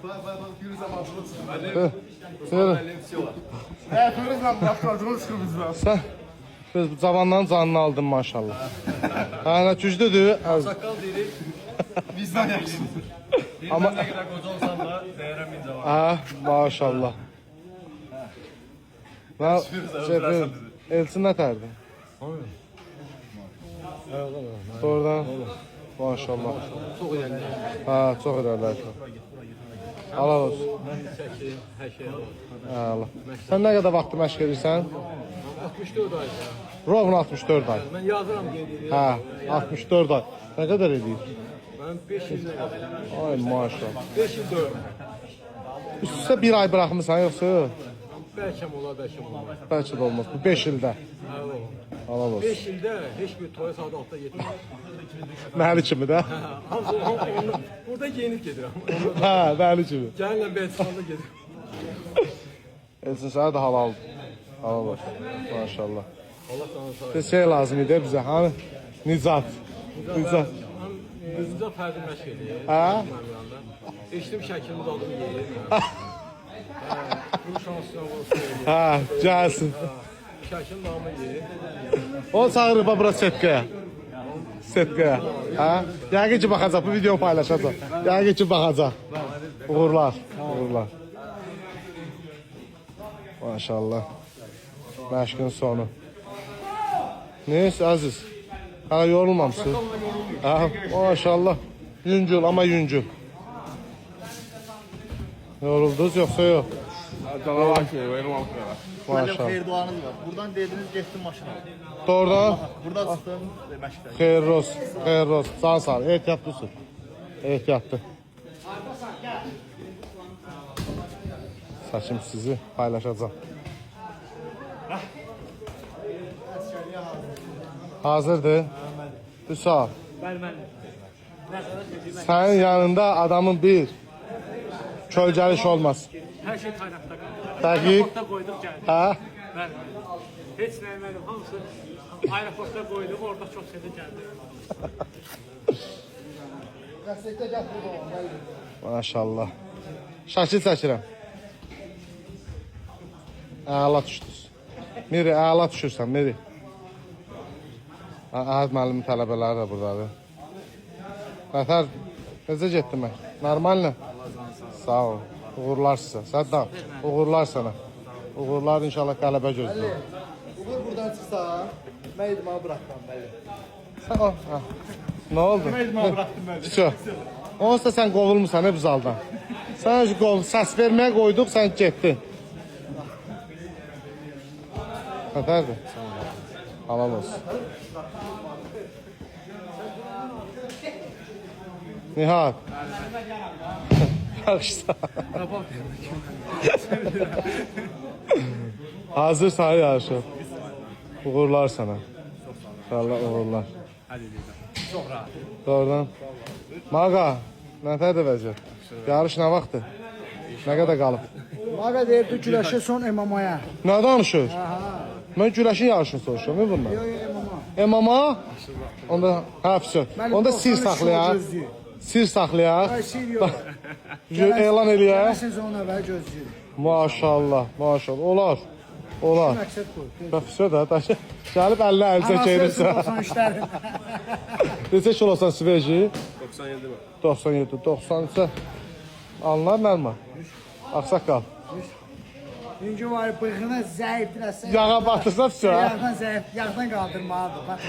Firuzla matros. Firuzla matros bizden. Sən biz bu cavanların canını aldın maşallah. Hə, güclüdür. Sakal deyirik. Bizden yaxşıdır. Amma Ne kadar koca olsam da değerem ince var. hə, maşallah. Və Elçin nətərdir? Doğrudan. Maşallah. Çok önemli. Hə, çox irəlilər. Allah olsun. Her şey var. Hə, Allah. Sən nə qədər vaxtı məşq edirsən? 64 ay. Rovun 64 ay. Ben yazıram geliyor. Hə, 64 ay. Nə qədər edir? Ben 5 yılda yazıram. Ay maşallah. 5 yılda Üstüsə bir ay bırakmısan yoxsa? belki olar, belki olmaz. Bəlkə də olmaz. Bu 5 ildə. Allah olsun. 5 yılda hiçbir toya saat altta yetmez. Məhli kimi də. Burada giyinip gedirəm. Hə, məhli kimi. Gəlinlə Belçikanda gedirəm. Elçin sənə də halal. Halal olsun. Maşallah. Allah sana sağ olsun. Bir şey lazım idi bizə. Hani Nicat. Nicat. Yüzüncə fərdi məşq edir. Hə? Eşdim şəklimiz adımı yeyir. Bu şansına olsun. Hə, gəlsin. Şəkilin namı yeyir. O çağırır bura setkaya. Setkaya. Hə? Yəqin ki baxacaq, bu videonu paylaşacaq. Yəqin ki baxacaq. Uğurlar. Uğurlar. Maşallah. Məşqin sonu. Neyse Aziz. Hala yorulmamışsın. Ha, maşallah. Yüngül ama yüngül. Yoruldunuz yoksa yok. Canavar şey, yorulmamış ya. Maşallah. Xeyir duanız var. Buradan dediniz getdim maşına. Doğrudan. Burada çıxdım məşqdən. Xeyir olsun. Xeyir olsun. Sağ sağ. Ehtiyatlısın. Ehtiyatlı. Saçım sizi paylaşacağım. Hazırdır. Hüsam. Senin yanında adamın bir kölgəliş olmaz. Her şey kaynakta kaldı. Dəqiq. Aeroportta koyduk geldi. Hə? Ben hiç neymedim. Hamısı aeroportta koyduk. Orada çok şeyde geldi. Maşallah. Şəkil çəkirəm. Əla düşdünüz. Miri, əla düşürsən, Miri. Əhəd müəllimin tələbələri də buradadır. Nətər, necə getdi mən? Normalna? Sağ ol. Uğurlar sizə. Səddam, uğurlar sənə. Uğurlar inşallah qələbə gözləyir. Uğur buradan çıxsa, mən idmanı bıraxdım bəli. Sən o, hə. Nə oldu? Mən idmanı bıraxdım bəli. Çox. Onsuz da sən qovulmuşsan hep zaldan. Sən səs verməyə qoyduq, sən getdin. Nətərdir? Halal olsun. Nihat. Yaxşısan. Hazır sahə yarışı. Uğurlar sana. Allah uğurlar. Çok rahat. Doğrudan. Maqa, nətərdir vəziyyət? Yarış nə vaxtdır? Nə qədər qalıb? Maqa deyirdi güləşə son MMA-ya. Nə danışır? Mən güləşin yarışını soruşuyorum, bunlar. MMA? Onda həfsət. Onda sir saxlayaq. Sir saxlayaq. Ay sir yox. Elan eləyək. Sezon əvvəl gözləyir. Maşallah, maşallah. Olar. Olar. Məqsəd bu. Həfsət də daşı. Gəlib 50 çəkirsən. 93'lərin. Neçə kilosan sveji? 97 mi? 97, 93. Anlar mənmə. Ağsaqqal. Çünki var bığına zəifləsə. Yağa batırsa düşür, ha? Yağdan zəif, yağdan qaldırmalıdır.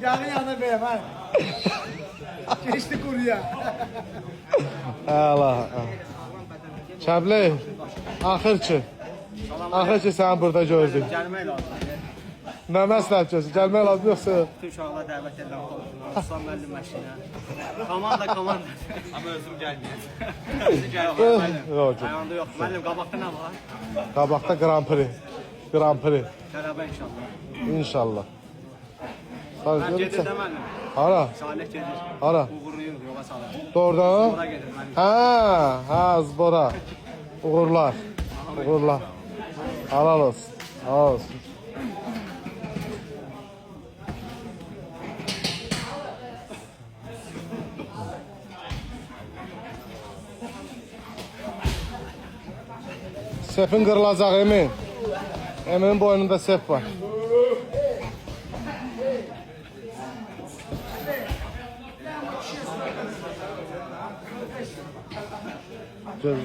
Yağın yanına belə var. Keçdi quruya. Əla. Kəbli, axır ki səni burada gördük. Gəlmək lazım. Nə məsləhət görsən? Gəlmək lazım yoxsa? Bütün uşaqlar dəvət edirəm. Aslan müəllim məşqinə. Komanda. Amma özüm gəlməyəcəm. Özüm gəlməyəcəm. Yox, Ayağında yox. Müəllim qabaqda nə var? qabaqda Grand Prix. Grand Prix. Qələbə inşallah. İnşallah. Mən gedir də müəllim. Hara? Salih gedir. Hara? Uğurluyum yola salır. Doğrudan? Bura gedir müəllim. Hə, zbora. Uğurlar. Uğurlar. Halal olsun. Halal olsun. Sefin kırılacak Emin. Emin'in boynunda sef var. Göz.